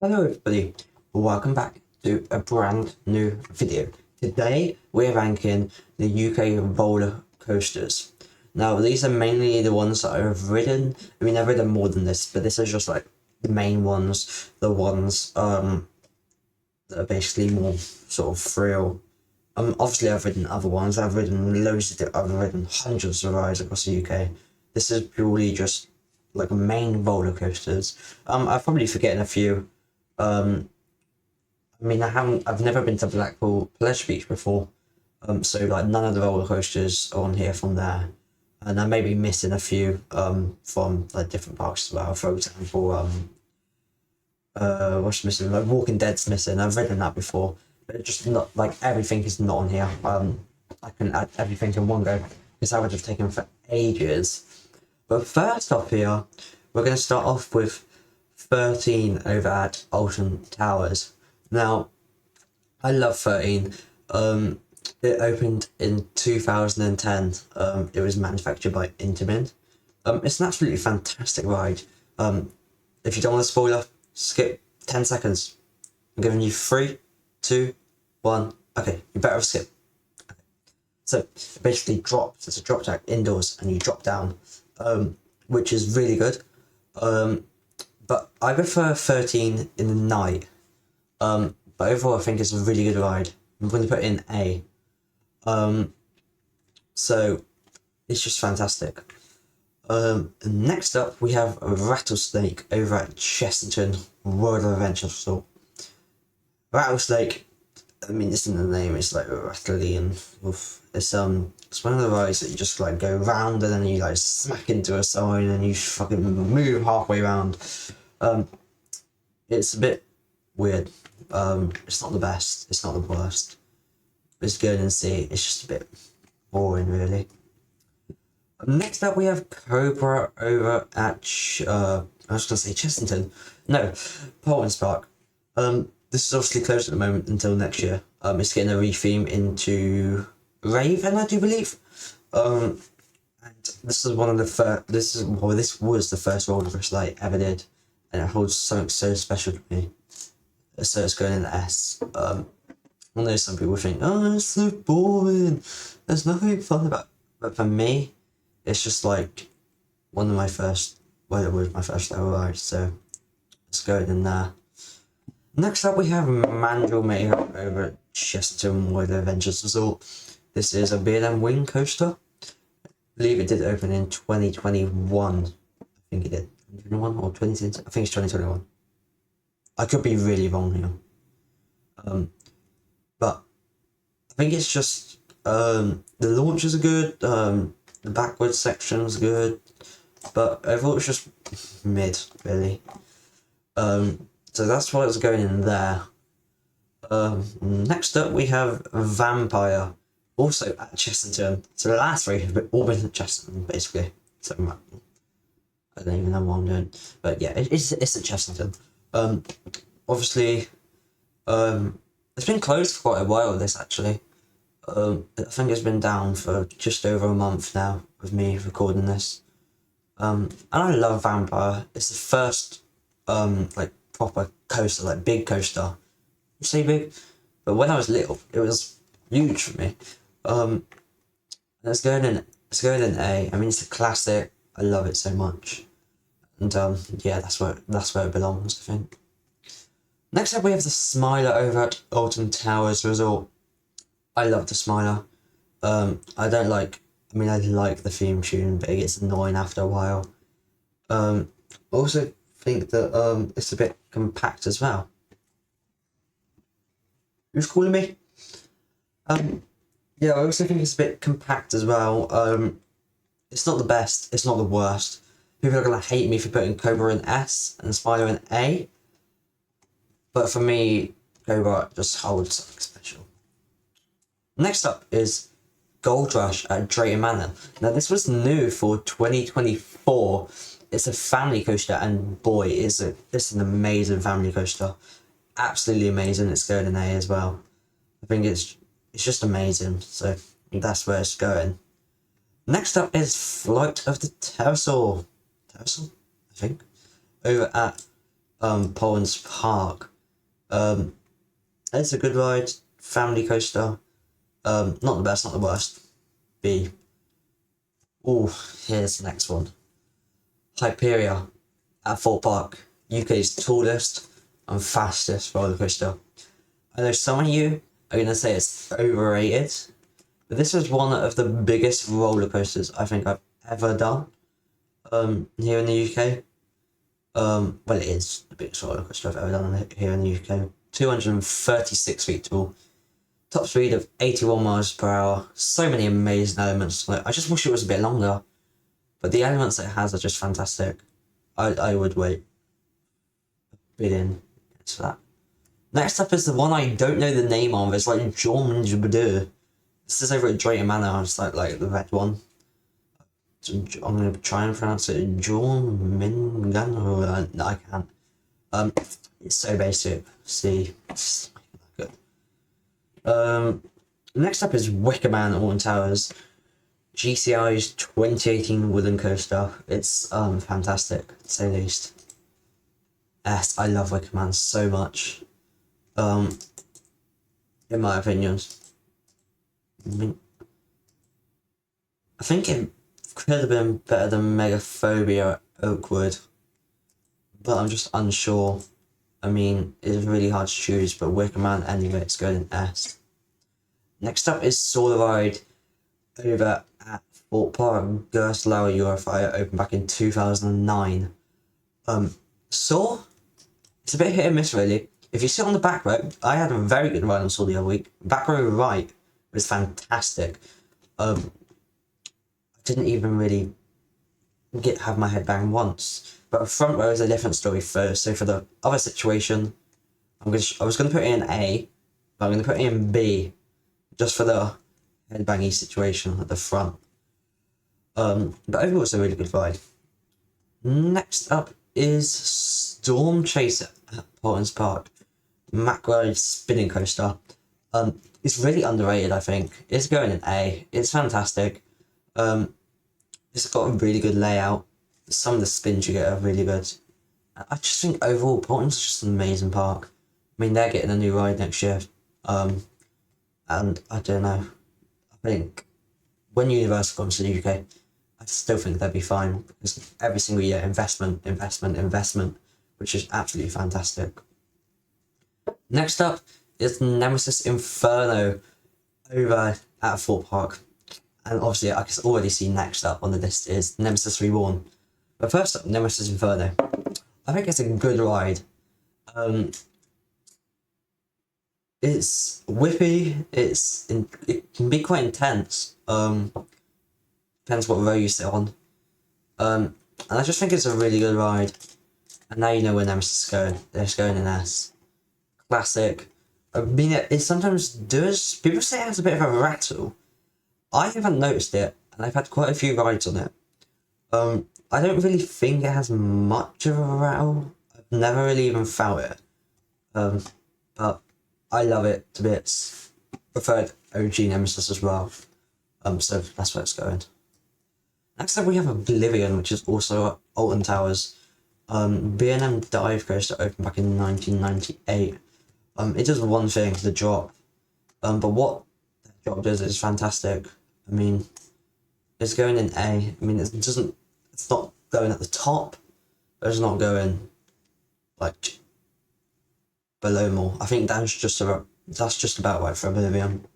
Hello everybody, welcome back to a brand new video. Today we're ranking the UK roller coasters. Now these are mainly the ones that I've ridden. I mean I've ridden more than this, but this is just like the main ones, the ones that are basically more sort of thrill. Obviously I've ridden other ones, I've ridden I've ridden hundreds of rides across the UK. This is purely just like main roller coasters. I'm probably forgetting a few. I mean, I've never been to Blackpool Pleasure Beach before, so like none of the roller coasters are on here from there, and I may be missing a few from like different parks as well. For example, what's missing? Like Walking Dead's missing. I've ridden that before, but it's just not like everything is not on here. I can add everything in one go because that would have taken for ages. But first off here, we're going to start off with 13 over at Alton Towers. Now, I love 13. It opened in 2010. It was manufactured by Intamin. It's an absolutely fantastic ride. If you don't want a spoiler, skip 10 seconds. I'm giving you 3, 2, 1. Okay, you better have skip. Okay. So it basically drops. It's a drop jack indoors, and you drop down, which is really good. But I prefer 13 in the night. But overall I think it's a really good ride. I'm going to put it in A. So it's just fantastic. Next up we have a Rattlesnake over at Chesterton World of Adventure Resort. Rattlesnake, I mean it's in the name, it's like rattly and oof. It's one of the rides that you just like go round and then you like smack into a sign and you fucking move halfway around. It's a bit weird. It's not the best, it's not the worst. It's good and see, it's just a bit boring really. Next up we have Cobra over at I was gonna say Chesterton. No, Portman's Park. This is obviously closed at the moment until next year. It's getting a retheme into Raven, I do believe. And this is one of the first. This was the first roller coaster I ever did, and it holds something so special to me. So it's going in the S. I know some people think, oh, it's so boring. There's nothing fun about it. But for me, it's just like one of my first. Well, it was my first ever ride, so it's going in there. Next up, we have Mandrill Mayhem over at Chesterton World of Adventures Resort. This is a B&M Wing coaster. I believe it did open in 2021. I think it did. 2021 or 2020? I think it's 2021. I could be really wrong here. But I think it's just the launches are good. The backwards section's good, but overall it's just mid really. So that's why it's going in there. Next up we have Vampire, also at Chesterton. So the last three have all been at Chesterton, basically. So I don't even know what I'm doing. But yeah, it's at Chesterton. Obviously, it's been closed for quite a while, this actually. I think it's been down for just over a month now, with me recording this. And I love Vampire. It's the first, like, proper coaster, like big coaster. You say big, but when I was little, it was huge for me. And it's going in A. I mean, it's a classic. I love it so much, and yeah, that's where it belongs, I think. Next up, we have the Smiler over at Alton Towers Resort. I love the Smiler. I like the theme tune, but it gets annoying after a while. Also think that it's a bit compact as well. Who's calling me? Yeah, I also think it's a bit compact as well. It's not the best, it's not the worst. People are gonna hate me for putting Cobra in S and Spider in A. But for me, Cobra just holds something special. Next up is Gold Rush at Drayton Manor. Now this was new for 2024. It's a family coaster, and boy, it's an amazing family coaster. Absolutely amazing. It's going in A as well. I think it's just amazing. So that's where it's going. Next up is Flight of the Pterosaur. Pterosaur, I think. Over at Poland's Park. It's a good ride, family coaster. Not the best, not the worst. B. Oh, here's the next one. Hyperia at Fort Park, UK's tallest and fastest roller coaster. I know some of you are going to say it's overrated, but this is one of the biggest roller coasters I think I've ever done here in the UK. Well, it is the biggest roller coaster I've ever done here in the UK. 236 feet tall, top speed of 81 miles per hour. So many amazing elements. Like, I just wish it was a bit longer, but the elements it has are just fantastic. I would wait a bit in for that. Next up is the one I don't know the name of. It's like John Jabadoo. This is over at Drayton Manor. It's like the red one. I'm gonna try and pronounce it John Mingan. No, I can't. It's so basic. See, it's good. Next up is Wicker Man Alton Towers, GCI's 2018 wooden coaster. It's fantastic, to say the least. Yes, I love Wicker Man so much. In my opinion, I think it could have been better than Megaphobia at Oakwood, but I'm just unsure. I mean, it's really hard to choose, but Wicker Man anyway, it's going in S. Next up is Solar Ride over at Fort Park. Gerstlauer Eurofire opened back in 2009. Saw, it's a bit hit and miss really. If you sit on the back row, I had a very good ride on Saw the other week. Back row right was fantastic. I didn't even really have my head bang once. But front row is a different story first. So for the other situation, I was gonna put it in A, but I'm gonna put it in B, just for the headbangy situation at the front. But overall, it's a really good ride. Next up is Storm Chaser at Portland's Park, Mack Ride spinning coaster. It's really underrated, I think. It's going in A. It's fantastic. It's got a really good layout. Some of the spins you get are really good. I just think overall Portland's just an amazing park. I mean, they're getting a new ride next year. And I don't know. I think when Universal comes to the UK, I still think they'll be fine because every single year investment, which is absolutely fantastic. Next up is Nemesis Inferno over at Fort Park. And obviously I can already see next up on the list is Nemesis Reborn. But first up, Nemesis Inferno. I think it's a good ride. It's whippy, it can be quite intense. Depends what row you sit on. And I just think it's a really good ride. And now you know where Nemesis is going. They're just going in S. Classic. I mean, it sometimes does. People say it has a bit of a rattle. I haven't noticed it, and I've had quite a few rides on it. I don't really think it has much of a rattle. I've never really even felt it. But I love it to bits. Preferred OG Nemesis as well. So that's where it's going. Next up we have Oblivion, which is also at Alton Towers. B&M Dive Coaster opened back in 1998. It does one thing, the drop. But what that drop does is fantastic. I mean, it's going in A. I mean, it's not going at the top, but it's not going like below more. I think that's just about right for Oblivion.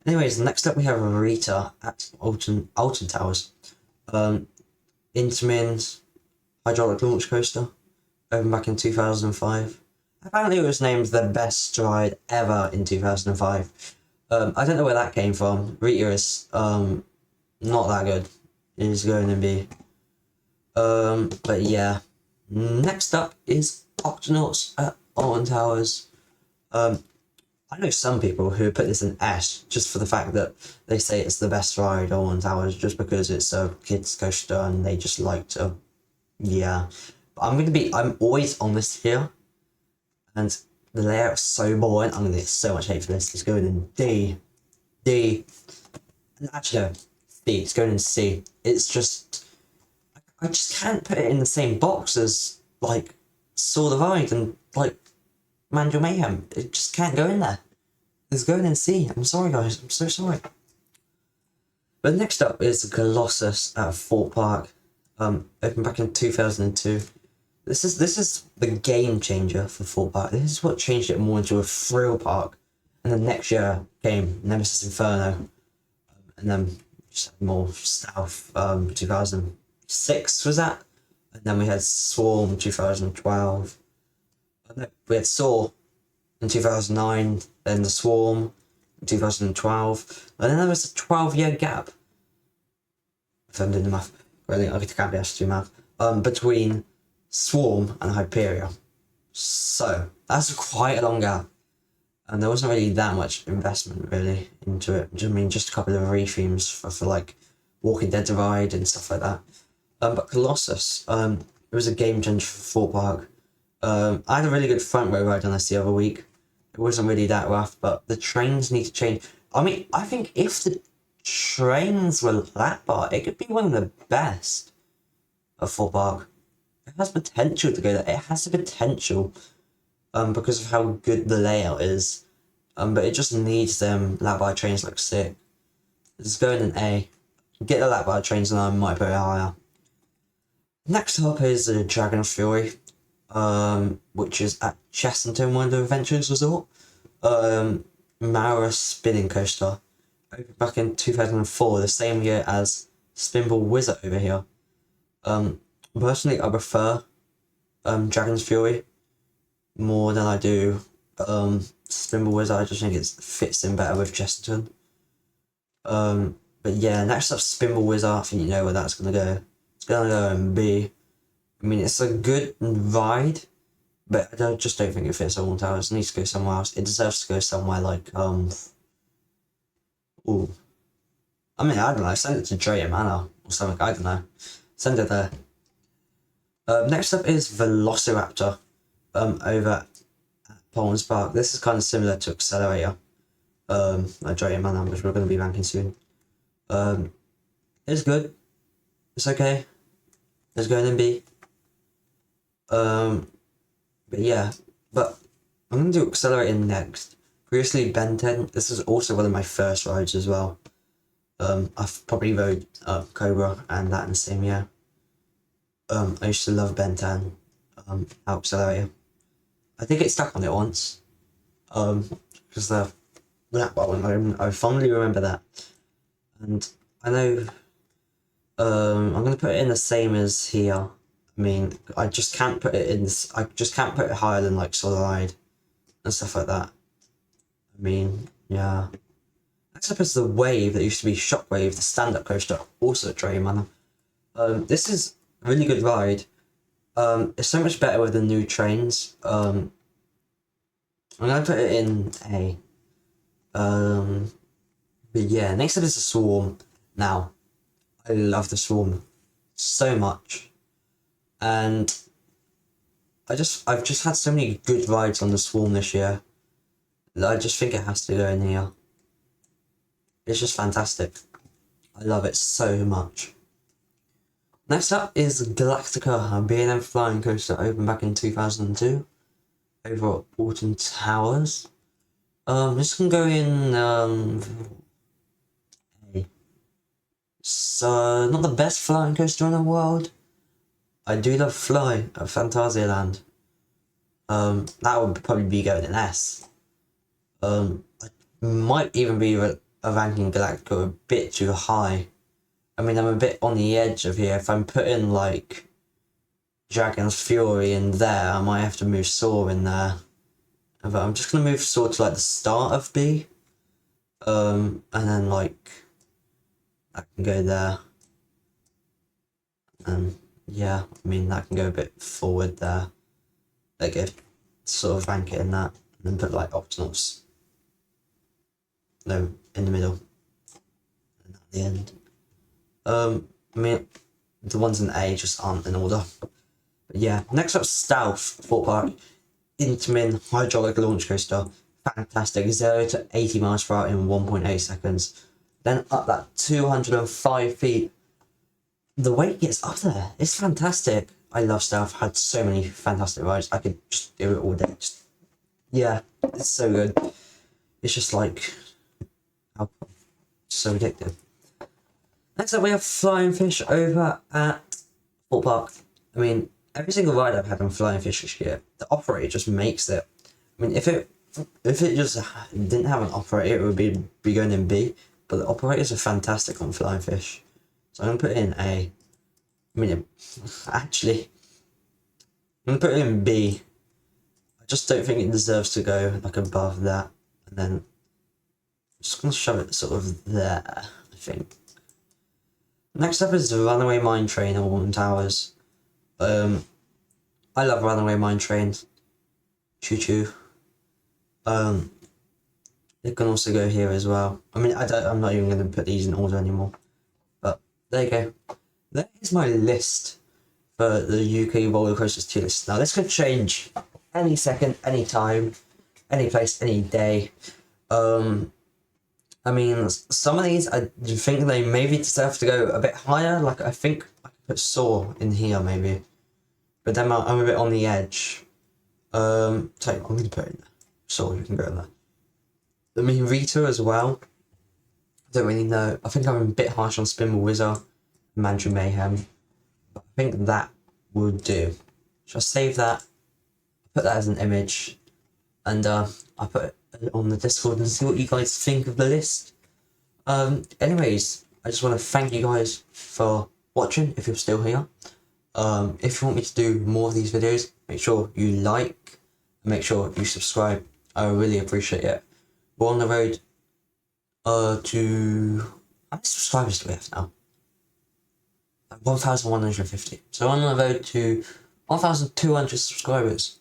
Anyways, next up we have Rita at Alton Towers. Intamin's hydraulic launch coaster, opened back in 2005. Apparently it was named the best ride ever in 2005. I don't know where that came from. Rita is not that good. It is going to be. But yeah. Next up is Octonauts at Alton Towers. I know some people who put this in S just for the fact that they say it's the best ride on Alton Towers just because it's a kids coaster and they just like to, yeah. But I'm always on this here, and the layout is so boring. I'm gonna get so much hate for this. It's going in D. Actually no, C. It's going in C. It's just, I just can't put it in the same box as like saw the ride and like Manual Mayhem. It just can't go in there. Let's go in and see. I'm sorry, guys. I'm so sorry. But next up is Colossus at Fort Park. Opened back in 2002. This is the game changer for Fort Park. This is what changed it more into a thrill park. And then next year came Nemesis Inferno. And then just more stuff. 2006 was that? And then we had Swarm 2012. No, we had Saw in 2009, then the Swarm in 2012. And then there was a 12-year gap. If I'm doing the math, really, I can't be asked to do math. Between Swarm and Hyperia. So that's quite a long gap. And there wasn't really that much investment really into it. I mean, just a couple of rethemes for like Walking Dead Divide and stuff like that. But Colossus, it was a game changer for Fort Park. I had a really good front row ride on this the other week. It wasn't really that rough, but the trains need to change. I mean, I think if the trains were lap bar, it could be one of the best of Fort Park. It has potential to go there. It has the potential, because of how good the layout is. But it just needs them lap bar trains like sick. It's going in A. Get the lap bar trains and I might put it higher. Next up is the Dragon of Fury, which is at Chessington Wonder Adventures Resort. Mara spinning coaster. Opened back in 2004, the same year as Spinball Wizard over here. Personally, I prefer Dragon's Fury more than I do Spinball Wizard. I just think it fits in better with Chesterton. But yeah, next up Spinball Wizard. I think you know where that's gonna go. It's gonna go in B. I mean, it's a good ride, but I just don't think it fits on Towers. It needs to go somewhere else. It deserves to go somewhere like ooh. I mean, I don't know. Send it to Drayton Manor or something. I don't know. Send it there. Next up is Velociraptor. Over at Pollen's Park. This is kind of similar to Accelerator. Like Drayton Manor, which we're going to be ranking soon. It's good. It's okay. It's going in B. But yeah. But I'm going to do Accelerating next. Previously Ben 10. This is also one of my first rides as well. I've probably rode Cobra and that in the same year. I used to love Ben 10. Accelerator. I think it stuck on it once. Because I fondly remember that. And I know I'm gonna put it in the same as here. I mean, I just can't put it in this, I just can't put it higher than like Solid and stuff like that. I mean, yeah. Next up is the Wave that used to be Shockwave, the stand-up coaster, also at Drayton Manor. This is a really good ride. It's so much better with the new trains. I'm gonna put it in A. But yeah, next up is the Swarm. Now, I love the Swarm so much, and I've just had so many good rides on the Swarm this year that I just think it has to go in here. It's just fantastic. I love it so much. Next up is Galactica, a B&M flying coaster opened back in 2002 over at Alton Towers. This can go in A. So, not the best flying coaster in the world. I do love Fly at Phantasialand. That would probably be going in S. I might even be ranking Galactica a bit too high. I mean, I'm a bit on the edge of here. If I'm putting like Dragon's Fury in there, I might have to move Saw in there. But I'm just gonna move Saw to like the start of B. And then like that can go there. And yeah, I mean that can go a bit forward there. Like if sort of rank it in that, and then put like Optionals. No, in the middle. And at the end. I mean, the ones in A just aren't in order. But yeah, next up, Stealth, Fort Park, Intamin hydraulic launch coaster. Fantastic, 0 to 80 miles per hour in 1.8 seconds. Then up that 205 feet. The weight gets up there. It's fantastic. I love stealth. Had so many fantastic rides. I could just do it all day. Yeah, it's so good. It's just like, so addictive. Next up, we have Flying Fish over at Fort Park. I mean, every single ride I've had on Flying Fish this year, the operator just makes it. I mean, if it just didn't have an operator, it would be going in B. But the operators are fantastic on Flying Fish. So I'm gonna put it in A. I mean, actually, I'm gonna put it in B. I just don't think it deserves to go like above that. And then I'm just gonna shove it sort of there, I think. Next up is the Runaway Mine Train at Alton Towers. I love Runaway Mine Trains. Choo choo. It can also go here as well. I mean, I'm not even going to put these in order anymore. But there you go. That is my list for the UK roller coasters tier list. Now this could change any second, any time, any place, any day. I mean, some of these I think they maybe deserve to go a bit higher. Like I think I could put Saw in here maybe, but then I'm a bit on the edge. Tell you what, I'm going to put in there. Saw, you can go in there. I mean, Rita as well. I don't really know. I think I'm a bit harsh on Spinball Wizard and Mandarin Mayhem. But I think that would do. Shall I save that? Put that as an image. And I'll put it on the Discord and see what you guys think of the list. Anyways, I just want to thank you guys for watching, if you're still here. If you want me to do more of these videos, make sure you like and make sure you subscribe. I really appreciate it. We're on the road to... How many subscribers do we have now? 1,150. So we're on the road to 1,200 subscribers.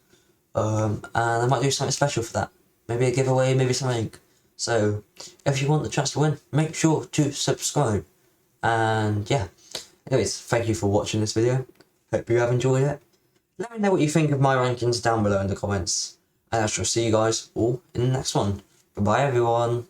And I might do something special for that. Maybe a giveaway, maybe something. So if you want the chance to win, make sure to subscribe. And yeah. Anyways, thank you for watching this video. Hope you have enjoyed it. Let me know what you think of my rankings down below in the comments. And I shall see you guys all in the next one. Goodbye everyone.